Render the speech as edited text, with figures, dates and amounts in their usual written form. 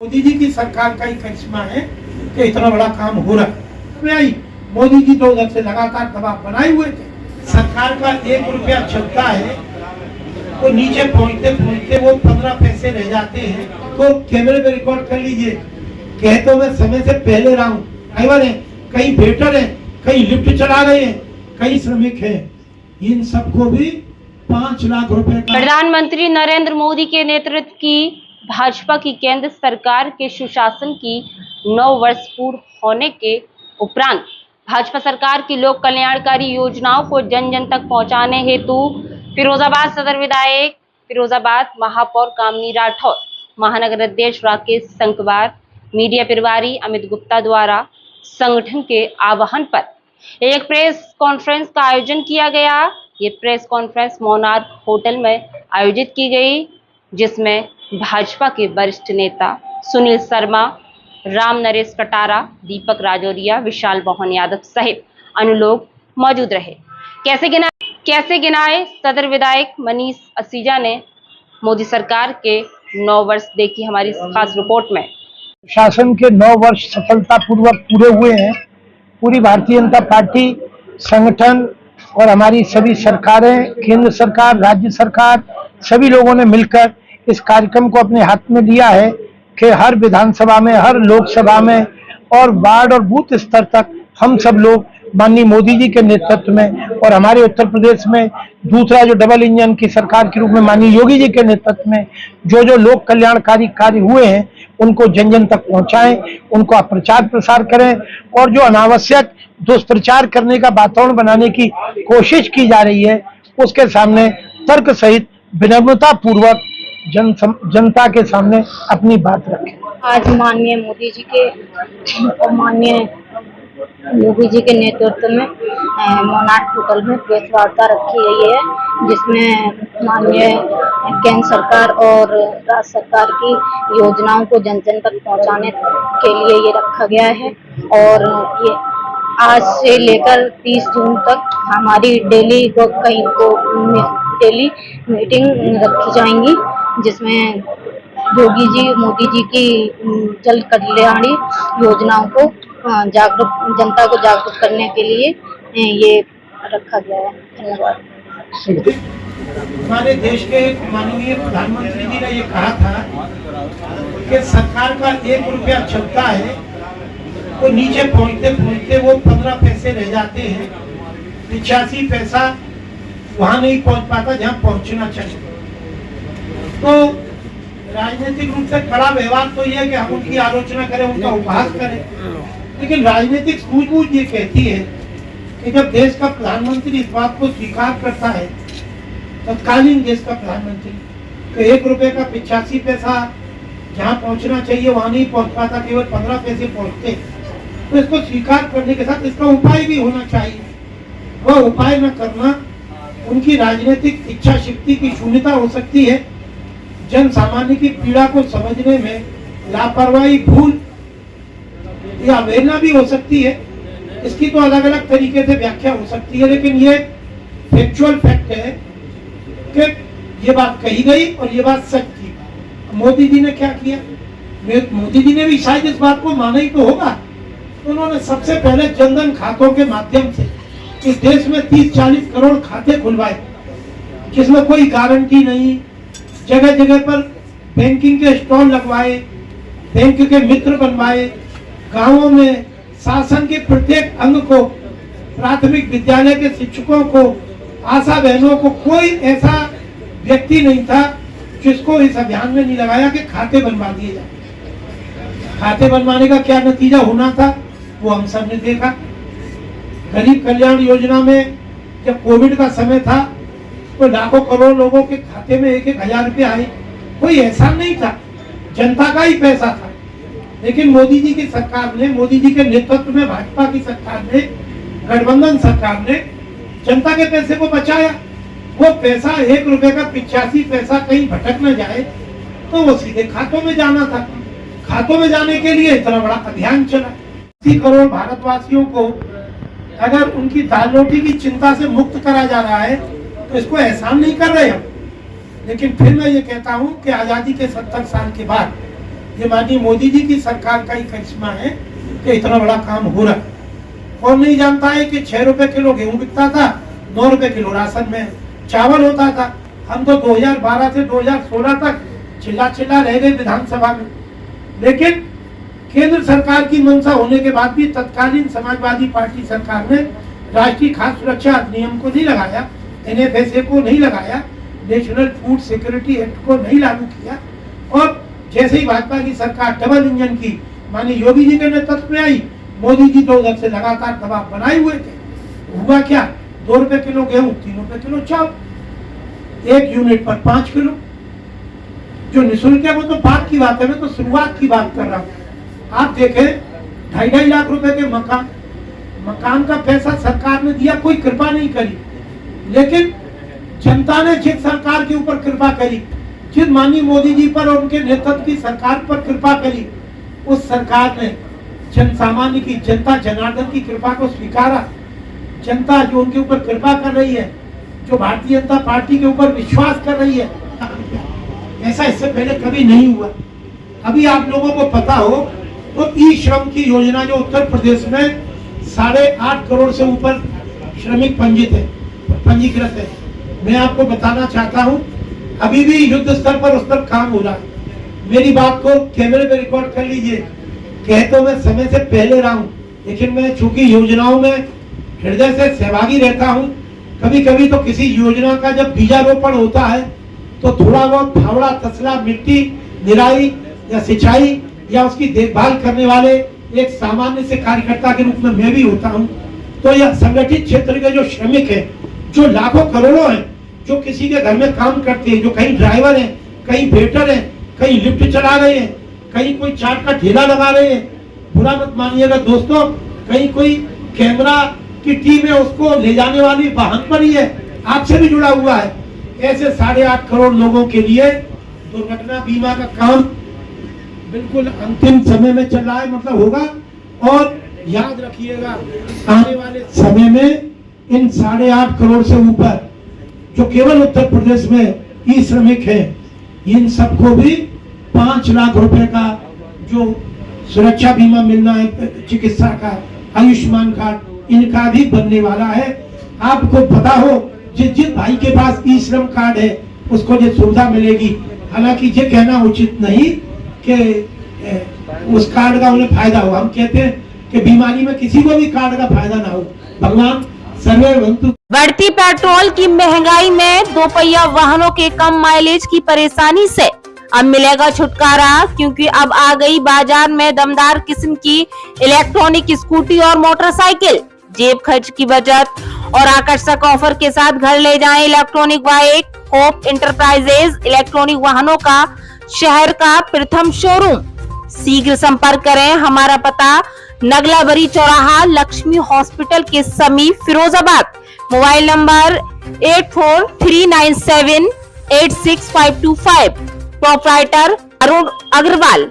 मोदी जी की सरकार का ही करिश्मा है कि इतना बड़ा काम हो रहा है। मोदी जी तो उधर से लगातार दबाव बनाए हुए थे। सरकार का 1 रुपया चलता है तो नीचे पहुंचते पहुंचते वो 15 पैसे रह जाते हैं। तो कैमरे पे रिकॉर्ड कर लीजिए, कहते मैं समय से पहले रहा हूँ। ड्राइवर है, कई वेटर है, कई लिफ्ट चला रहे हैं, कई श्रमिक है, इन सबको भी 5 लाख रुपए का। प्रधानमंत्री नरेंद्र मोदी के नेतृत्व की भाजपा की केंद्र सरकार के सुशासन की 9 वर्ष पूर्ण होने के उपरांत भाजपा सरकार की लोक कल्याणकारी योजनाओं को जन जन तक पहुंचाने हेतु फिरोजाबाद सदर विधायक, फिरोजाबाद महापौर कामिनी राठौर, महानगर अध्यक्ष राकेश संकवार, मीडिया प्रभारी अमित गुप्ता द्वारा संगठन के आह्वान पर एक प्रेस कॉन्फ्रेंस का आयोजन किया गया। ये प्रेस कॉन्फ्रेंस मोनार्क होटल में आयोजित की गई, जिसमें भाजपा के वरिष्ठ नेता सुनील शर्मा, राम नरेश कटारा, दीपक राजौरिया, विशाल मोहन यादव सहित अन्य लोग मौजूद रहे। कैसे गिनाए सदर विधायक मनीष असीजा ने मोदी सरकार के 9 वर्ष देखी हमारी खास रिपोर्ट में। शासन के 9 वर्ष सफलतापूर्वक पूरे हुए हैं। पूरी भारतीय जनता पार्टी संगठन और हमारी सभी सरकारें, केंद्र सरकार, राज्य सरकार, सभी लोगों ने मिलकर इस कार्यक्रम को अपने हाथ में लिया है कि हर विधानसभा में, हर लोकसभा में और वार्ड और बूथ स्तर तक हम सब लोग माननीय मोदी जी के नेतृत्व में और हमारे उत्तर प्रदेश में दूसरा जो डबल इंजन की सरकार के रूप में माननीय योगी जी के नेतृत्व में जो लोक कल्याणकारी कार्य हुए हैं उनको जन जन तक पहुंचाएं, उनको प्रचार प्रसार करें और जो अनावश्यक दुष्प्रचार करने का वातावरण बनाने की कोशिश की जा रही है उसके सामने तर्क सहित विनम्रता पूर्वक जनता के सामने अपनी बात रखें। आज माननीय मोदी जी के और माननीय योगी जी के नेतृत्व में मोनार्क होटल में प्रेस वार्ता रखी गई है, जिसमें माननीय केंद्र सरकार और राज्य सरकार की योजनाओं को जन जन तक पहुंचाने के लिए ये रखा गया है। और ये आज से लेकर 30 जून तक हमारी डेली मीटिंग रखी जाएंगी, जिसमें योगी जी, मोदी जी की जन कल्याणी योजनाओं को जनता को जागरूक करने के लिए ये रखा गया है। धन्यवाद। हमारे देश के माननीय प्रधानमंत्री जी ने ये कहा था कि सरकार का 1 रुपया चलता है तो नीचे पहुंचते पहुंचते वो 15 पैसे रह जाते हैं। 85 पैसा वहां नहीं पहुंच पाता जहां पहुंचना चाहिए। तो राजनीतिक रूप से खड़ा व्यवहार तो यह है कि हम उनकी आलोचना करें, उनका उपहास करें, लेकिन राजनीतिक सूझबूझ ये कहती है कि जब देश का प्रधानमंत्री इस बात को स्वीकार करता है, तत्कालीन देश का प्रधानमंत्री, तो 1 रुपए का 85 पैसा जहाँ पहुंचना चाहिए वहां नहीं पहुंच पाता, केवल 15 पैसे पहुंचते, तो इसको स्वीकार करने के साथ इसका उपाय भी होना चाहिए। वह उपाय न करना उनकी राजनीतिक इच्छा शक्ति की शून्यता हो सकती है, जन सामान्य की पीड़ा को समझने में लापरवाही, भूल या अवहेलना भी हो सकती है। इसकी तो अलग अलग तरीके से व्याख्या हो सकती है, लेकिन ये फैक्चुअल फैक्ट है कि ये बात कही गई और ये बात सच थी। मोदी जी ने क्या किया? मोदी जी ने भी शायद इस बात को माना ही तो होगा। उन्होंने सबसे पहले जनधन खातों के माध्यम से इस देश में 30-40 करोड़ खाते खुलवाए, जिसमें कोई गारंटी नहीं, जगह जगह पर बैंकिंग के स्टॉल लगवाए, बैंक के मित्र बनवाए, गांवों में शासन के प्रत्येक अंग को, प्राथमिक विद्यालय के शिक्षकों को, आशा बहनों को, कोई ऐसा व्यक्ति नहीं था जिसको इस अभियान में नहीं लगाया कि खाते बनवा दिए जाए। खाते बनवाने का क्या नतीजा होना था वो हम सब ने देखा। गरीब कल्याण योजना में जब कोविड का समय था तो लाखों करोड़ लोगों के खाते में 1-1 हजार रुपए आए। कोई एहसान नहीं था, जनता का ही पैसा था। लेकिन मोदी जी की सरकार ने, मोदी जी के नेतृत्व में भाजपा की सरकार ने, गठबंधन सरकार ने जनता के पैसे को बचाया। वो पैसा 1 रुपए का 85 पैसा कहीं भटक न जाए तो वो सीधे खातों में जाना था। खातों में जाने के लिए इतना बड़ा अभियान चला। 80 करोड़ भारतवासियों को अगर उनकी दाल रोटी की चिंता से मुक्त करा जा रहा है तो इसको एहसान नहीं कर रहे हम। लेकिन फिर मैं ये कहता हूँ कि आजादी के 70 साल के बाद ये माननीय मोदी जी की सरकार का ही करिश्मा है कि इतना बड़ा काम हो रहा है। कौन नहीं जानता है कि 6 रुपए किलो गेहूं बिकता था, 9 रुपए किलो राशन में चावल होता था। हम तो 2012 से 2016 तक चिल्ला रह गए विधानसभा में, लेकिन केंद्र सरकार की मंशा होने के बाद भी तत्कालीन समाजवादी पार्टी सरकार ने राष्ट्रीय खाद्य सुरक्षा अधिनियम को नहीं लगाया, NFSA को नहीं लगाया, नेशनल फूड सिक्योरिटी एक्ट को नहीं लागू किया। और जैसे ही भाजपा की सरकार डबल इंजन की माननीय योगी जी के नेतृत्व में आई, मोदी जी तो उधर से लगातार दबाव बनाए हुए थे। हुआ क्या, 2 रुपए किलो गेहूं, 3 रुपए किलो चावल, 1 यूनिट पर 5 किलो। जो निःशुल्क है वो तो बात की बात है, मैं तो शुरुआत की बात कर रहा हूँ। आप देखें 2.5 लाख रुपए के मकान का पैसा सरकार ने दिया, कोई कृपा नहीं करी, लेकिन जनता ने जिस सरकार के ऊपर कृपा करी, जिस माननीय मोदी जी पर और उनके नेतृत्व की सरकार पर कृपा करी, उस सरकार ने जन सामान्य की, जनता जनार्दन की कृपा को स्वीकारा। जनता जो उनके ऊपर कृपा कर रही है, जो भारतीय जनता पार्टी के ऊपर विश्वास कर रही है, ऐसा इससे पहले कभी नहीं हुआ। अभी आप लोगों को पता हो तो ई श्रम की योजना जो उत्तर प्रदेश में 8.5 करोड़ से ऊपर श्रमिक पंजीकृत है। मैं आपको बताना चाहता हूं, अभी भी युद्ध स्तर पर उस पर काम हो रहा है। मेरी बात को कैमरे में रिकॉर्ड कर लीजिए। कह तो मैं समय से पहले रहा हूं, लेकिन मैं चूंकि योजनाओं में हृदय से सहभागी रहता हूं, कभी कभी तो किसी योजना का जब बीजारोपण होता है तो थोड़ा बहुत फावड़ा तसला मिट्टी निराई या सिंचाई या उसकी देखभाल करने वाले एक सामान्य से कार्यकर्ता के रूप में मैं भी होता हूं। तो यह संगठित क्षेत्र के जो श्रमिक हैं, जो लाखों करोड़ों हैं, जो किसी के घर में काम करते हैं, जो कहीं ड्राइवर हैं, कहीं वेटर हैं, कहीं लिफ्ट चला रहे हैं, कहीं कोई चाट का ठेला लगा रहे हैं, बुरा मत मानिएगा दोस्तों, कहीं कोई कैमरा की टीम है उसको ले जाने वाली वाहन पर ही है, आपसे भी जुड़ा हुआ है। ऐसे 8.5 करोड़ लोगों के लिए दुर्घटना बीमा का काम बिल्कुल अंतिम समय में चल रहा है, मतलब होगा। और याद रखिएगा, आने वाले समय में इन 8.5 करोड़ से ऊपर जो केवल उत्तर प्रदेश में ई श्रमिक है, इन सबको भी 5 लाख रुपए का जो सुरक्षा बीमा मिलना है, चिकित्सा का, आयुष्मान कार्ड, इनका भी बनने वाला है। आपको पता हो जिस भाई के पास ई श्रम कार्ड है उसको ये सुविधा मिलेगी। हालांकि ये कहना उचित नहीं कि उस कार्ड का उन्हें फायदा हो। हम कहते हैं कि बीमारी में किसी को भी कार्ड का फायदा ना हो। भगवान सर्वे भवन्तु। बढ़ती पेट्रोल की महंगाई में 2 पहिया वाहनों के कम माइलेज की परेशानी से अब मिलेगा छुटकारा, क्योंकि अब आ गई बाजार में दमदार किस्म की इलेक्ट्रॉनिक स्कूटी और मोटरसाइकिल। जेब खर्च की बचत और आकर्षक ऑफर के साथ घर ले जाएं electronic bike. Hope enterprises electronic वाहनों का शहर का प्रथम शोरूम। शीघ्र संपर्क करें। हमारा पता नगलाबरी चौराहा, लक्ष्मी हॉस्पिटल के समीप, Firozabad. Mobile number 8439786525। Proprietor Arun Agarwal.